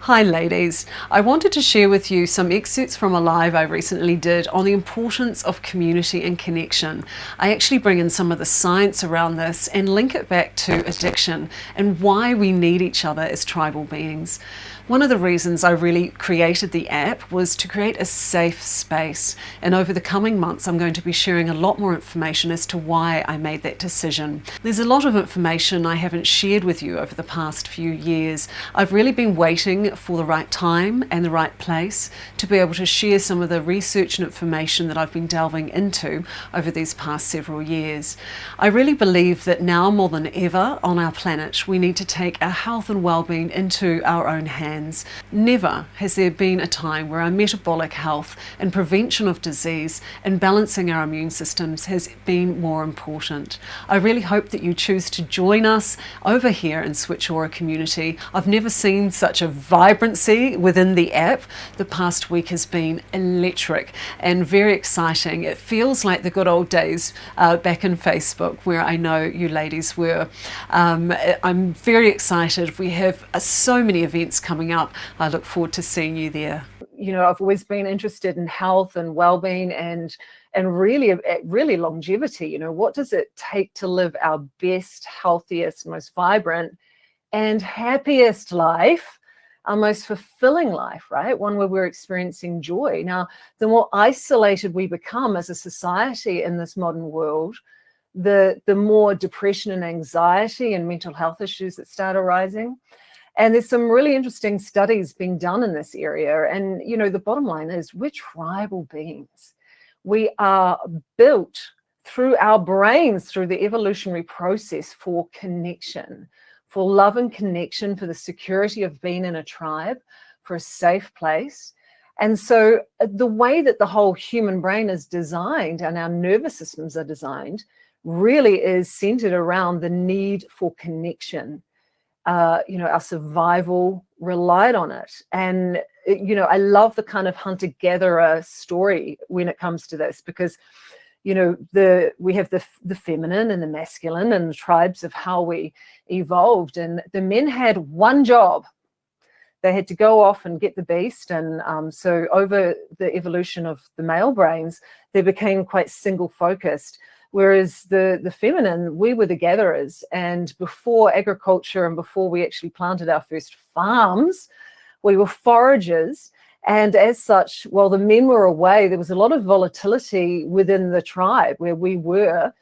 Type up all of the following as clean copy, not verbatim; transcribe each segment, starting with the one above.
Hi ladies, I wanted to share with you some excerpts from a live I recently did on the importance of community and connection. I actually bring in some of the science around this and link it back to addiction and why we need each other as tribal beings. One of the reasons I really created the app was to create a safe space, and over the coming months I'm going to be sharing a lot more information as to why I made that decision. There's a lot of information I haven't shared with you over the past few years. I've really been waiting for the right time and the right place to be able to share some of the research and information that I've been delving into over these past several years. I really believe that now more than ever on our planet we need to take our health and well-being into our own hands. Never has there been a time where our metabolic health and prevention of disease and balancing our immune systems has been more important. I really hope that you choose to join us over here in Switch Aura community. I've never seen such a vibrancy within the app. The past week has been electric and very exciting. It feels like the good old days back in Facebook where I know you ladies were. I'm very excited. We have so many events coming up. I look forward to seeing you there. You know, I've always been interested in health and well-being and really longevity. You know, what does it take to live our best, healthiest, most vibrant and happiest life, our most fulfilling life, right? One where we're experiencing joy. Now, the more isolated we become as a society in this modern world, the more depression and anxiety and mental health issues that start arising. And there's some really interesting studies being done in this area. And, you know, the bottom line is we're tribal beings. We are built through our brains, through the evolutionary process for connection, for love and connection, for the security of being in a tribe, for a safe place. And so the way that the whole human brain is designed and our nervous systems are designed really is centered around the need for connection. You know, our survival relied on it. And, you know, I love the kind of hunter-gatherer story when it comes to this, because, you know, we have the feminine and the masculine and the tribes of how we evolved. And the men had one job. They had to go off and get the beast. And so over the evolution of the male brains, they became quite single-focused. Whereas the feminine, we were the gatherers. And before agriculture and before we actually planted our first farms, we were foragers. And as such, while the men were away, there was a lot of volatility within the tribe where we were,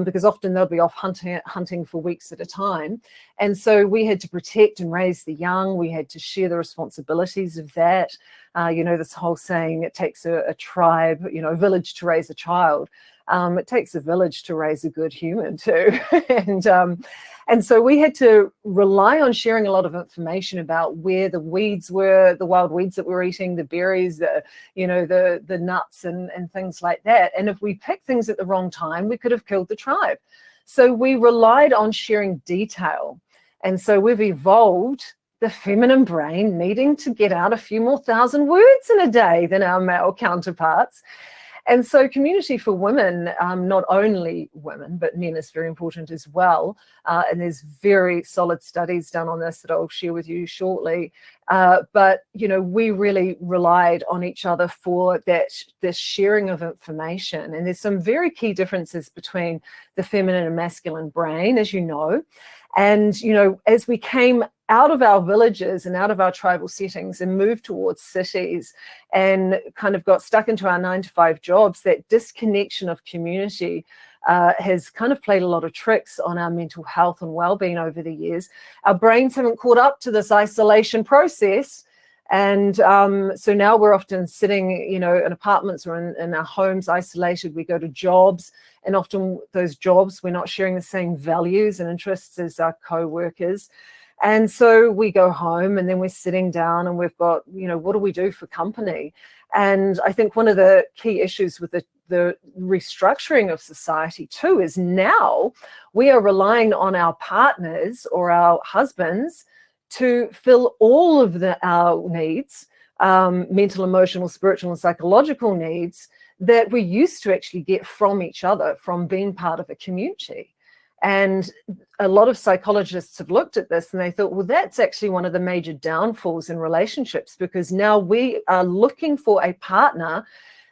because often they'll be off hunting for weeks at a time. And so we had to protect and raise the young. We had to share the responsibilities of that. You know, this whole saying, it takes a tribe, you know, a village to raise a child. It takes a village to raise a good human too. And so we had to rely on sharing a lot of information about where the weeds were, the wild weeds that we're eating, the berries, you know, the nuts and things like that. And if we picked things at the wrong time, we could have killed the tribe. So we relied on sharing detail. And so we've evolved the feminine brain needing to get out a few more thousand words in a day than our male counterparts. And so community for women, not only women, but men is very important as well. And there's very solid studies done on this that I'll share with you shortly. But, you know, we really relied on each other for this sharing of information. And there's some very key differences between the feminine and masculine brain, as you know. And, you know, as we came out of our villages and out of our tribal settings and moved towards cities and kind of got stuck into our 9-to-5 jobs, that disconnection of community has kind of played a lot of tricks on our mental health and well-being over the years. Our brains haven't caught up to this isolation process. And so now we're often sitting, you know, in apartments or in our homes isolated. We go to jobs, and often those jobs, we're not sharing the same values and interests as our co-workers. And so we go home and then we're sitting down and we've got, you know, what do we do for company? And I think one of the key issues with the restructuring of society too is now we are relying on our partners or our husbands to fill all of our needs, mental, emotional, spiritual, and psychological needs that we used to actually get from each other, from being part of a community. And a lot of psychologists have looked at this and they thought, well, that's actually one of the major downfalls in relationships, because now we are looking for a partner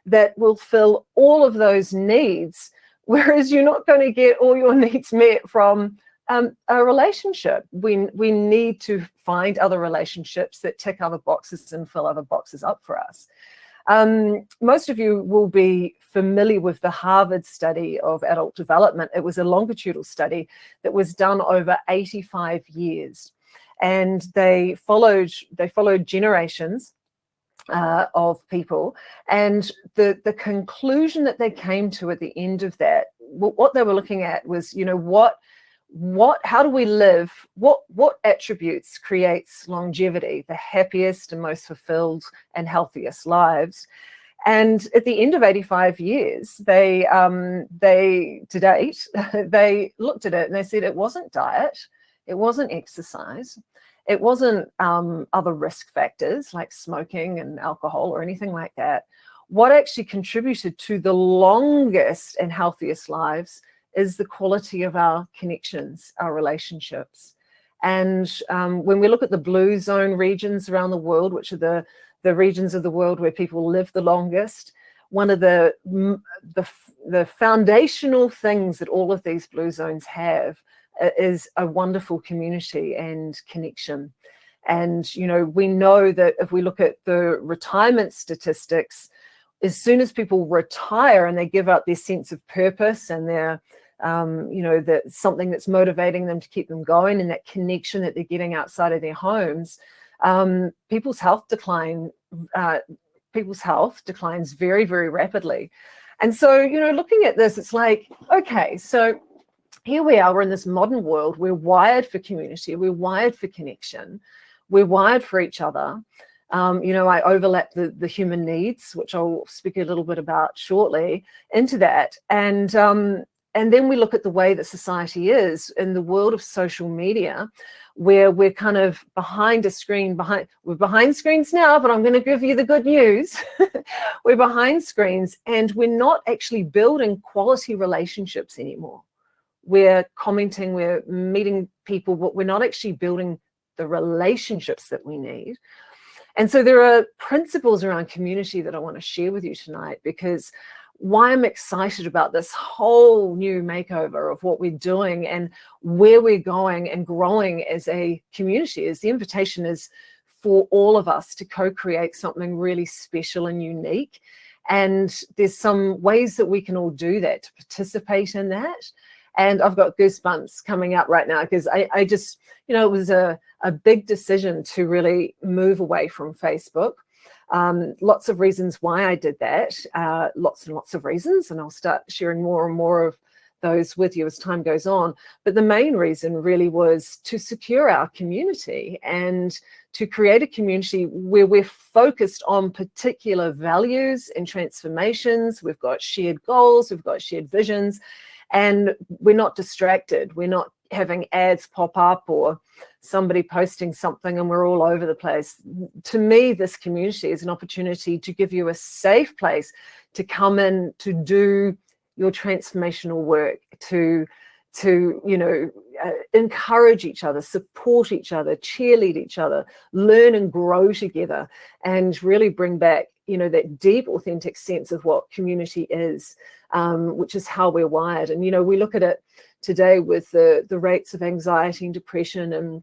that will fill all of those needs, whereas you're not going to get all your needs met from a relationship. We need to find other relationships that tick other boxes and fill other boxes up for us. Most of you will be familiar with the Harvard study of adult development. It was a longitudinal study that was done over 85 years, and they followed generations of people, and the conclusion that they came to at the end of that, what they were looking at was, how do we live, what attributes creates longevity, the happiest and most fulfilled and healthiest lives. And at the end of 85 years, they to date, they looked at it and they said it wasn't diet, it wasn't exercise, it wasn't other risk factors like smoking and alcohol or anything like that. What actually contributed to the longest and healthiest lives is the quality of our connections, our relationships. And when we look at the blue zone regions around the world, which are the regions of the world where people live the longest, one of the foundational things that all of these blue zones have is a wonderful community and connection. And, we know that if we look at the retirement statistics, as soon as people retire and they give up their sense of purpose and their that something that's motivating them to keep them going, and that connection that they're getting outside of their homes, people's health declines very, very rapidly. And so, looking at this, it's like, okay, so here we are, we're in this modern world, we're wired for community, we're wired for connection, we're wired for each other. I overlap the human needs, which I'll speak a little bit about shortly, into that. And then we look at the way that society is in the world of social media, where we're kind of behind a screen, we're behind screens now, but I'm going to give you the good news. We're behind screens and we're not actually building quality relationships anymore. We're commenting, we're meeting people, but we're not actually building the relationships that we need. And so there are principles around community that I want to share with you tonight, because why I'm excited about this whole new makeover of what we're doing and where we're going and growing as a community is the invitation is for all of us to co-create something really special and unique. And there's some ways that we can all do that, to participate in that. And I've got goosebumps coming up right now, because I just, it was a big decision to really move away from Facebook. Lots of reasons why I did that, lots and lots of reasons, and I'll start sharing more and more of those with you as time goes on. But the main reason really was to secure our community and to create a community where we're focused on particular values and transformations. We've got shared goals, we've got shared visions, and we're not distracted. We're not having ads pop up or somebody posting something and we're all over the place. To me, this community is an opportunity to give you a safe place to come in, to do your transformational work, to encourage each other, support each other, cheerlead each other, learn and grow together, and really bring back that deep, authentic sense of what community is, which is how we're wired. And, we look at it today with the rates of anxiety and depression and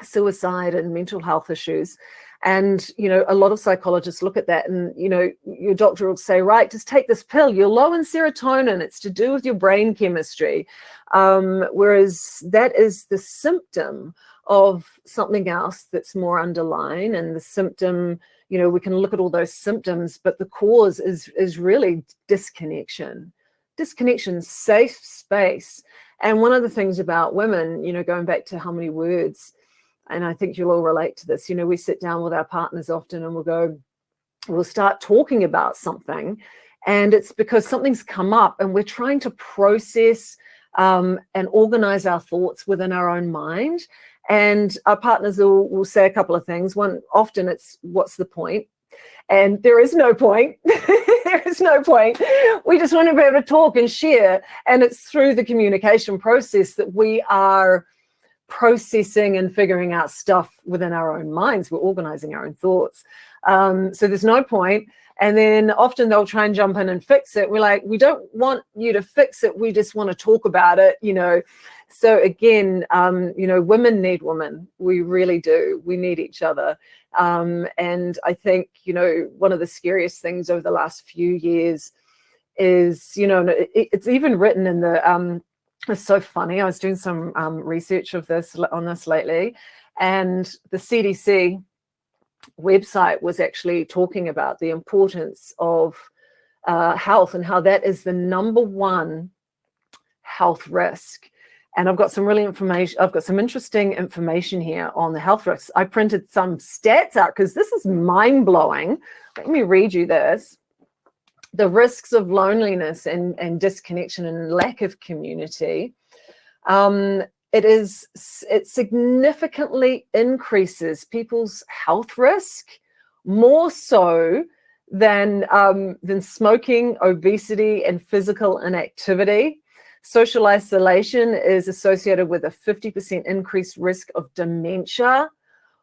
suicide and mental health issues. And, a lot of psychologists look at that and, your doctor will say, right, just take this pill. You're low in serotonin. It's to do with your brain chemistry. Whereas that is the symptom of something else that's more underlying. And the symptom, we can look at all those symptoms, but the cause is really disconnection, safe space. And one of the things about women, going back to how many words, and I think you'll all relate to this, we sit down with our partners often and we'll start talking about something, and it's because something's come up and we're trying to process and organize our thoughts within our own mind. And our partners will say a couple of things. One, often it's, what's the point? And there is no point. There is no point. We just want to be able to talk and share. And it's through the communication process that we are processing and figuring out stuff within our own minds. We're organizing our own thoughts. So there's no point. And then often they'll try and jump in and fix it. We're like, we don't want you to fix it. We just want to talk about it, you know. So again, you know, women need women. We really do. We need each other. And I think, you know, one of the scariest things over the last few years is, you know, it's even written in the, it's so funny. I was doing some research on this lately, and the CDC website was actually talking about the importance of health and how that is the #1 health risk. And I've got some interesting information here on the health risks. I printed some stats out because this is mind-blowing. Let me read you this. The risks of loneliness and disconnection and lack of community. It significantly increases people's health risk more so than smoking, obesity, and physical inactivity. Social isolation is associated with a 50% increased risk of dementia.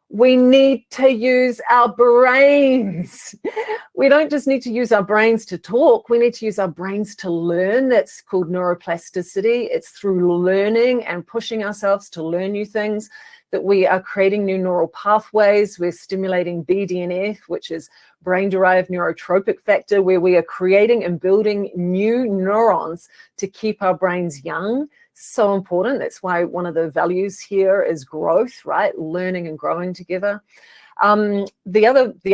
We need to use our brains. We don't just need to use our brains to talk. We need to use our brains to learn. That's called neuroplasticity. It's through learning and pushing ourselves to learn new things that we are creating new neural pathways. We're stimulating BDNF, which is brain-derived neurotrophic factor, where we are creating and building new neurons to keep our brains young. So important. That's why one of the values here is growth, right? Learning and growing together. The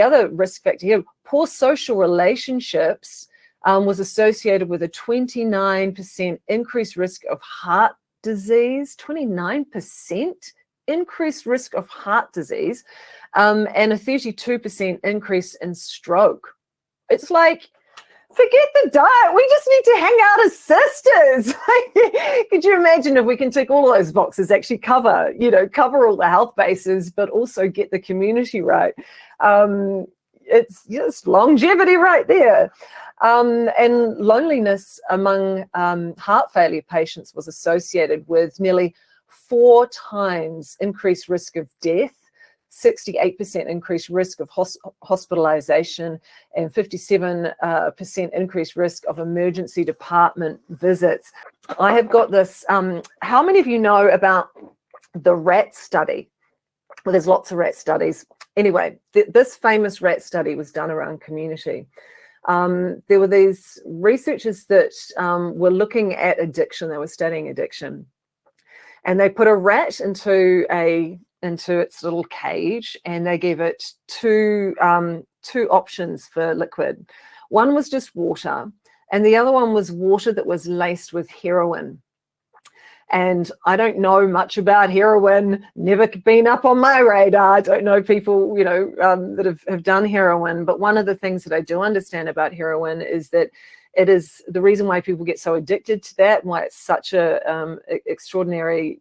other risk factor here, poor social relationships, was associated with a 29% increased risk of heart disease. 29% increased risk of heart disease, and a 32% increase in stroke. It's like, forget the diet. We just need to hang out as sisters. Could you imagine if we can tick all of those boxes, actually cover all the health bases, but also get the community right? It's just longevity right there. And loneliness among heart failure patients was associated with nearly 4 times increased risk of death, 68% increased risk of hospitalization, and 57% increased risk of emergency department visits. I have got this. How many of you know about the rat study? Well, there's lots of rat studies. Anyway, this famous rat study was done around community. There were these researchers that were looking at addiction. They were studying addiction. And they put a rat into its little cage, and they gave it two options for liquid. One was just water, and the other one was water that was laced with heroin. And I don't know much about heroin, never been up on my radar. I don't know people, that have done heroin. But one of the things that I do understand about heroin is that it is the reason why people get so addicted to that, and why it's such a extraordinary,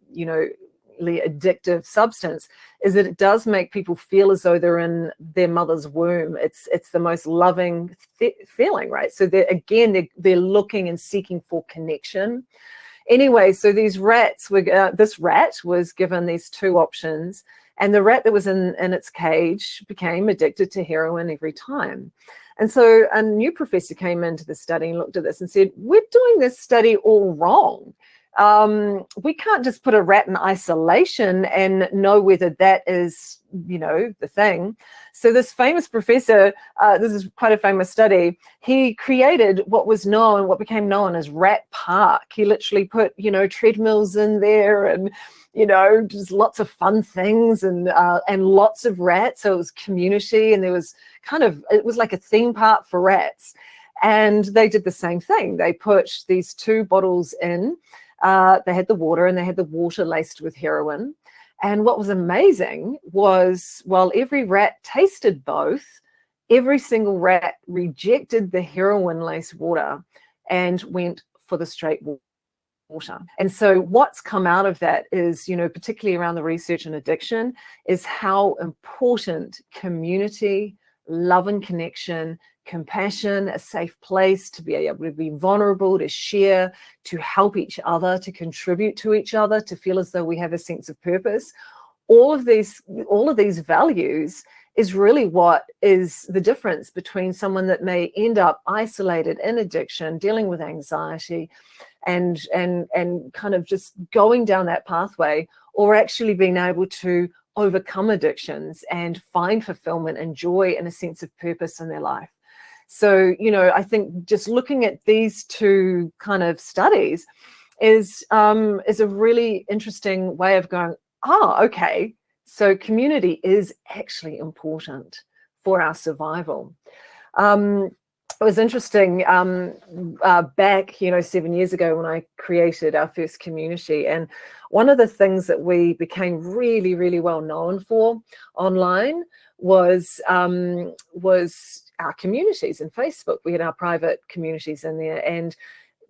addictive substance, is that it does make people feel as though they're in their mother's womb. It's the most loving feeling, right? So they're looking and seeking for connection. Anyway, so these rats this rat was given these 2 options, and the rat that was in its cage became addicted to heroin every time. And so a new professor came into the study and looked at this and said, we're doing this study all wrong. We can't just put a rat in isolation and know whether that is, the thing. So this famous professor, this is quite a famous study, he created what became known as Rat Park. He literally put, treadmills in there and, just lots of fun things and lots of rats. So it was community, and there was it was like a theme park for rats. And they did the same thing. They put these 2 bottles in. They had the water, and they had the water laced with heroin. And what was amazing was, while every rat tasted both, every single rat rejected the heroin-laced water and went for the straight water. And so what's come out of that is, particularly around the research and addiction, is how important community, love and connection, compassion, a safe place to be able to be vulnerable, to share, to help each other, to contribute to each other, to feel as though we have a sense of purpose. All of these values is really what is the difference between someone that may end up isolated in addiction, dealing with anxiety, and kind of just going down that pathway, or actually being able to overcome addictions and find fulfillment and joy and a sense of purpose in their life. So, I think just looking at these two kind of studies is a really interesting way of going, okay, so community is actually important for our survival. It was interesting back, 7 years ago when I created our first community. And one of the things that we became really, really well known for online was our communities in Facebook. We had our private communities in there, and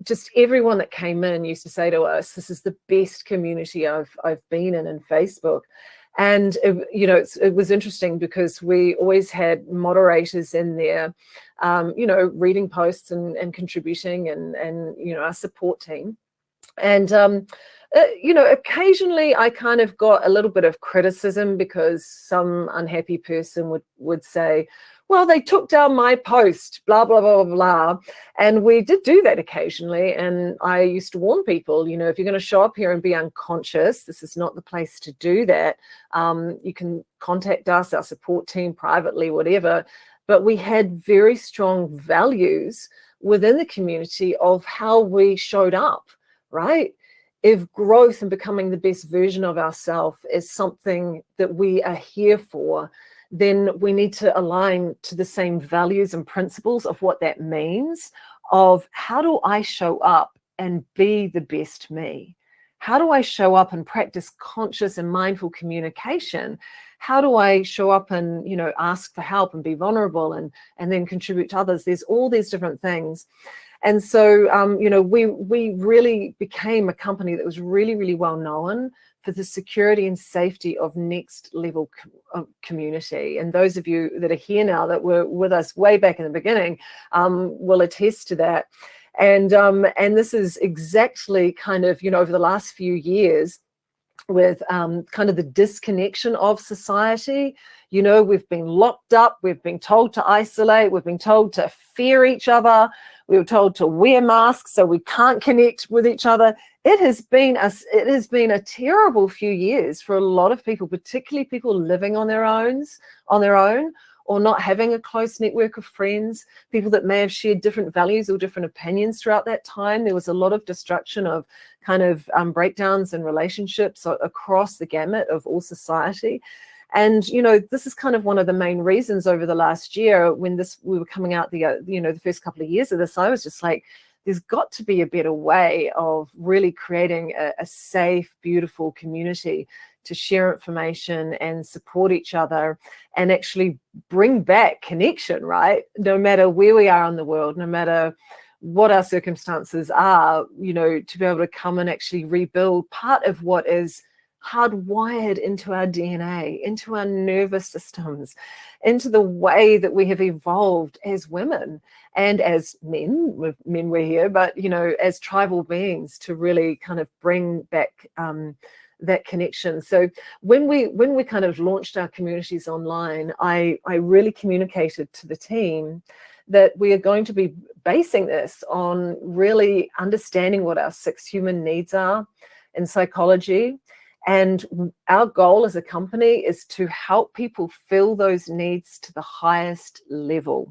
just everyone that came in used to say to us, "This is the best community I've been in Facebook." And it was interesting because we always had moderators in there, reading posts and contributing, and our support team. And occasionally I kind of got a little bit of criticism because some unhappy person would say, "Well, they took down my post, blah, blah, blah, blah, blah." And we did do that occasionally. And I used to warn people, if you're going to show up here and be unconscious, this is not the place to do that. You can contact us, our support team, privately, whatever. But we had very strong values within the community of how we showed up, right? If growth and becoming the best version of ourselves is something that we are here for, then we need to align to the same values and principles of what that means, of how do I show up and be the best me? How do I show up and practice conscious and mindful communication? How do I show up and, ask for help and be vulnerable and then contribute to others? There's all these different things. And so, we really became a company that was really, really well known for the security and safety of next level community. And those of you that are here now that were with us way back in the beginning will attest to that. And this is exactly kind of, over the last few years, with kind of the disconnection of society. We've been locked up, we've been told to isolate, we've been told to fear each other, we were told to wear masks so we can't connect with each other. It has been a terrible few years for a lot of people, particularly people living on their own, or not having a close network of friends, people that may have shared different values or different opinions throughout that time. There was a lot of destruction of kind of breakdowns in relationships across the gamut of all society. And, this is kind of one of the main reasons over the last year when we were coming out the first couple of years of this, I was just like, there's got to be a better way of really creating a safe, beautiful community to share information and support each other and actually bring back connection, right? No matter where we are in the world, no matter what our circumstances are, to be able to come and actually rebuild part of what is hardwired into our DNA, into our nervous systems, into the way that we have evolved as women and as men. We're here, but as tribal beings, to really kind of bring back that connection. So when we kind of launched our communities online, I really communicated to the team that we are going to be basing this on really understanding what our 6 human needs are in psychology. And our goal as a company is to help people fill those needs to the highest level.